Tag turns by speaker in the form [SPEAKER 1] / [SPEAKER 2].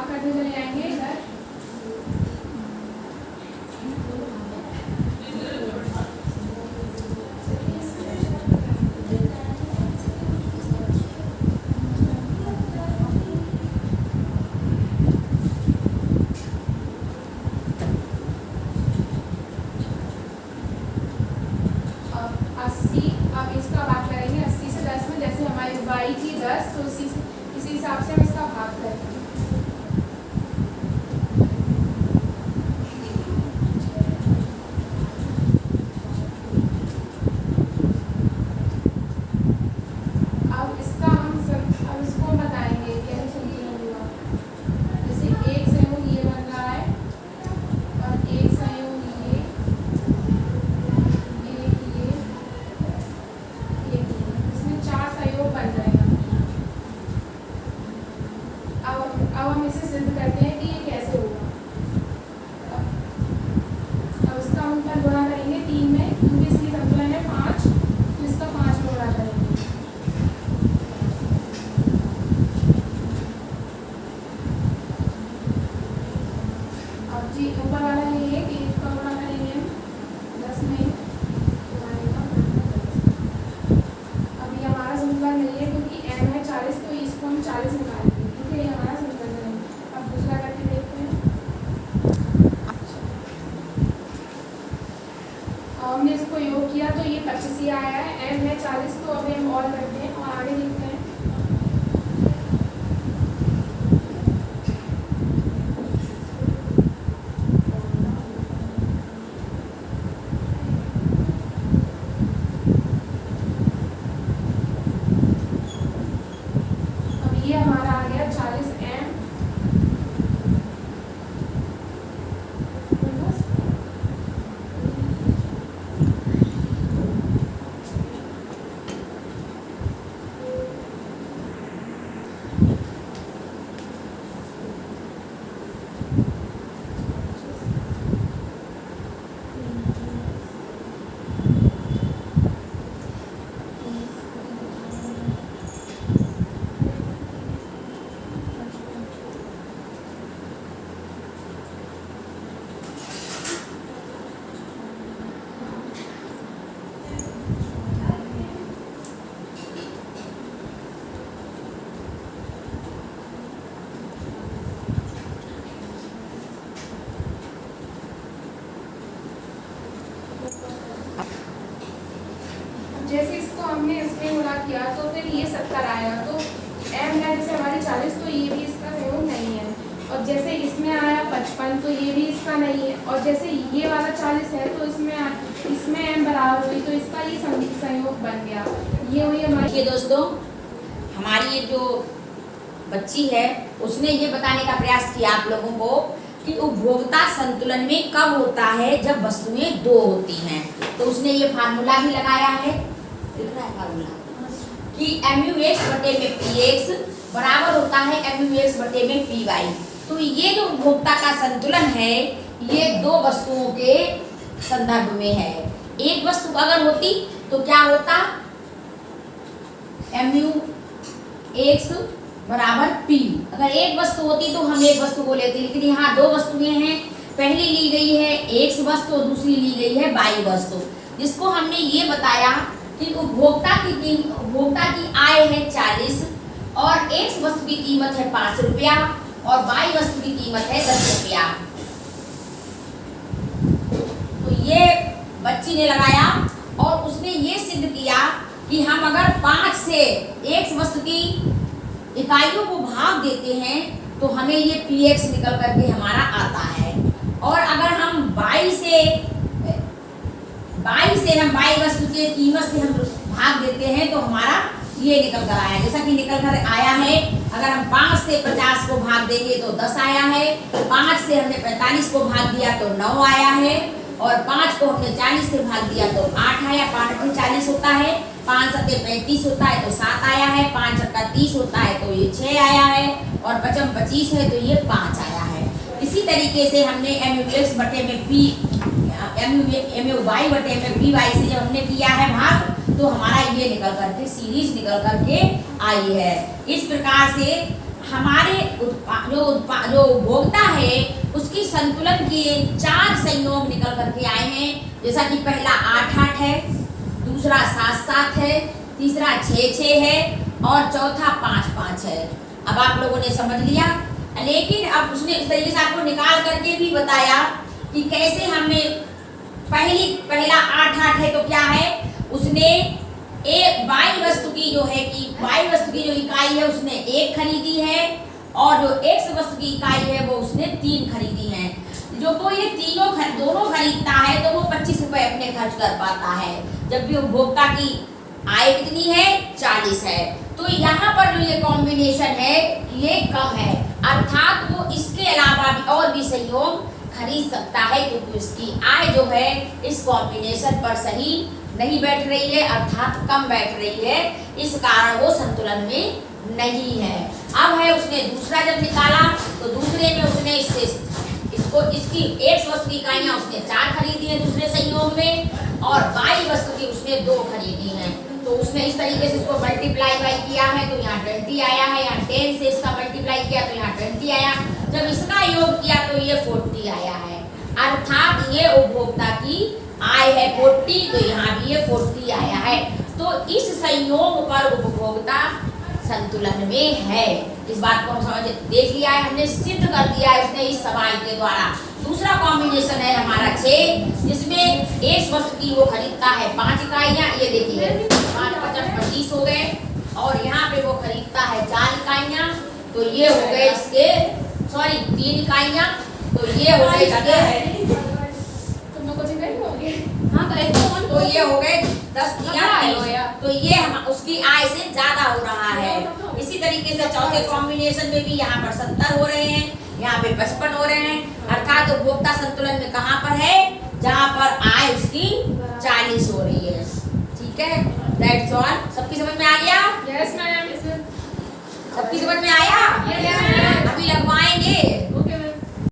[SPEAKER 1] भाग करते चले जाएंगे इधर। अब इसका भाग करेंगे 80 से 10 में। जैसे हमारी y थी 10 तो इसी हिसाब से हम इसका भाग करेंगे। अब इसको बताएंगे कैसे संतुलन हुआ। जैसे एक संयोग ये बन रहा है और एक संयोग ये, इसमें 4 संयोग बन रहे हैं। अब हम इसे सिद्ध करते हैं कि ये कैसे होगा। अब इसका हम पर गुणा करेंगे 3 में, क्योंकि इसकी संतुलन है 5, तो इसका 5 में गुणा करेंगे। अब जी ऊपर वाला है ये कि इसका गुणा करेंगे हम 10 में। अब ये हमारा संतुलन नहीं है क्योंकि m है 40, तो इसको हम 40 निकालेंगे, क्योंकि ये हमारा संतुलन नहीं है। अब दूसरा करके देखते हैं। हमने इसको योग किया तो ये 25 ही आया है। m है 40, तो अभी हम और करते हैं और आगे देखते हैं। अब ये हमारा आ गया 40m। जैसे इसको हमने इसमें गुणा किया तो फिर ये 70 आएगा। तो m है जैसे हमारी 40, तो ये भी इसका संयोग नहीं है। और जैसे इसमें आया 55, तो ये भी इसका नहीं है। और जैसे ये वाला 40 है तो इसमें m बराबर हुई, तो इसका ये संयोग बन गया। ये हुई हमारी।
[SPEAKER 2] ये दोस्तों, हमारी ये जो बच्ची है उसने ये बताने का प्रयास किया आप लोगों को कि उपभोक्ता संतुलन में कब होता है, जब वस्तुएं 2 होती हैं। तो उसने ये फार्मूला भी लगाया है, दिख रहा है फार्मूला, कि MUX बटे में PX बराबर होता है MUX बटे में PY। तो ये जो उपभोक्ता का संतुलन है ये 2 वस्तुओं के संदर्भ में है। एक वस्तु अगर होती तो क्या होता, MUX बराबर P। अगर एक वस्तु होती तो हम एक वस्तु को लेते, लेकिन यहाँ 2 वस्तुएं हैं। पहली ली गई है X वस्तु और दूसरी ली गई है Y वस्तु, जिसको हमने ये बताया कि उपभोक्ता की आय है 40 और X वस्तु की कीमत है 5 रुपया और Y वस्तु की कीमत है 10 रुपया। तो ये बच्ची ने लगाया और उसने ये सिद्ध किया कि हम अगर 5 से X वस्तु की इकाइयों को भाग देते हैं तो हमें ये PX निकल करके हमारा आता है। और अगर हम Y से हम Y वस्तु के कीमत से हम भाग देते हैं तो हमारा ये निकल कर आया, जैसा कि निकल कर आया है। अगर हम 5 से 50 को भाग देंगे तो 10 आया है, 5 से हमने 45 को भाग दिया तो 9 आया है, और 5 को हमने 40 से भाग दिया तो 8 आया। 5 में 40 होता है, 5 सत्ते 35 होता है तो 7 आया है, 5 अट्ठा 30 होता है तो ये 6 आया है, और 5 25 है तो ये 5 आया है। इसी तरीके से हमने MUX बटे में MUY बटे में PY से जब हमने किया है भाग तो हमारा ये निकल करके सीरीज निकल करके आई है। इस प्रकार से हमारे जो उपभोक्ता है उसकी संतुलन के 4 संयोग निकल करके आए हैं। जैसा कि पहला 8-8 है, दूसरा 7-7 है, तीसरा 6-6 है और चौथा 5-5 है। अब आप लोगों ने समझ लिया, लेकिन अब उसने इस तरीके से आपको निकाल करके भी बताया कि कैसे हमें पहला 8-8 है तो क्या है, उसने एक बाई वस्तु की जो है कि बाई वस्तु की जो इकाई है उसने 1 खरीदी है और जो एक्स वस्तु की इकाई है वो उसने 3 खरीदी है। जो तो ये दोनों खरीदता है तो वो 25 रुपए अपने खर्च कर पाता है, जबकि उपभोक्ता की आय कितनी है, 40 है। तो यहाँ पर जो ये कॉम्बिनेशन है ये कम है, अर्थात वो इसके अलावा भी और भी संयोग खरीद सकता है, क्योंकि उसकी आय जो है इस कॉम्बिनेशन पर सही नहीं बैठ रही है, अर्थात कम बैठ रही है, इस कारण वो संतुलन में नहीं है। अब है उसने दूसरा जब निकाला तो दूसरे में उसने इसकी एक वस्तु की इकाइयां उसने 4 खरीदी है दूसरे संयोग में और बाई वस्तु की उसने 2 खरीदी है। तो उसने इस तरीके से इसको मल्टीप्लाई बाई किया है तो यहाँ 20 आया है, यहाँ 10 से इसका मल्टीप्लाई किया तो यहाँ 20 आया, जब इसका योग किया तो ये 40 आया है, अर्थात ये उपभोक्ता की आय है 40, तो यहाँ भी ये 40 आया है। तो इस संयोग पर उपभोक्ता संतुलन में है। इस बात को हम समझ देख लिया है, हमने सिद्ध कर दिया है उसने इस सवाल के द्वारा। दूसरा कॉम्बिनेशन है हमारा 6, जिसमें एक वस्तु की वो खरीदता है 5 इकाइयां, ये देखिए 5×5 25 हो गए, और यहाँ पे वो खरीदता है 4 इकाइयां, तो ये हो गए इसके 3 इकाइयां, तो ये हो गए इसके
[SPEAKER 1] तुम लोग कुछ नहीं होगे।
[SPEAKER 2] हाँ तो ये हो गए 10 या 30, तो ये उसकी आय से ज्यादा हो रहा है। इसी तरीके से चौथे कॉम्बिनेशन में भी यहाँ पर 70 हो रहे हैं, यहाँ पे 55 हो रहे हैं, अर्थात उपभोक्ता संतुलन में कहाँ पर है, जहाँ पर आय उसकी 40 हो रही है। ठीक है, दैट्स ऑल। सबकी समझ में आ गया?
[SPEAKER 1] Yes ma'am.
[SPEAKER 2] सबकी समझ में आया?
[SPEAKER 1] Yes, ma'am.
[SPEAKER 2] अभी लगवाएंगे।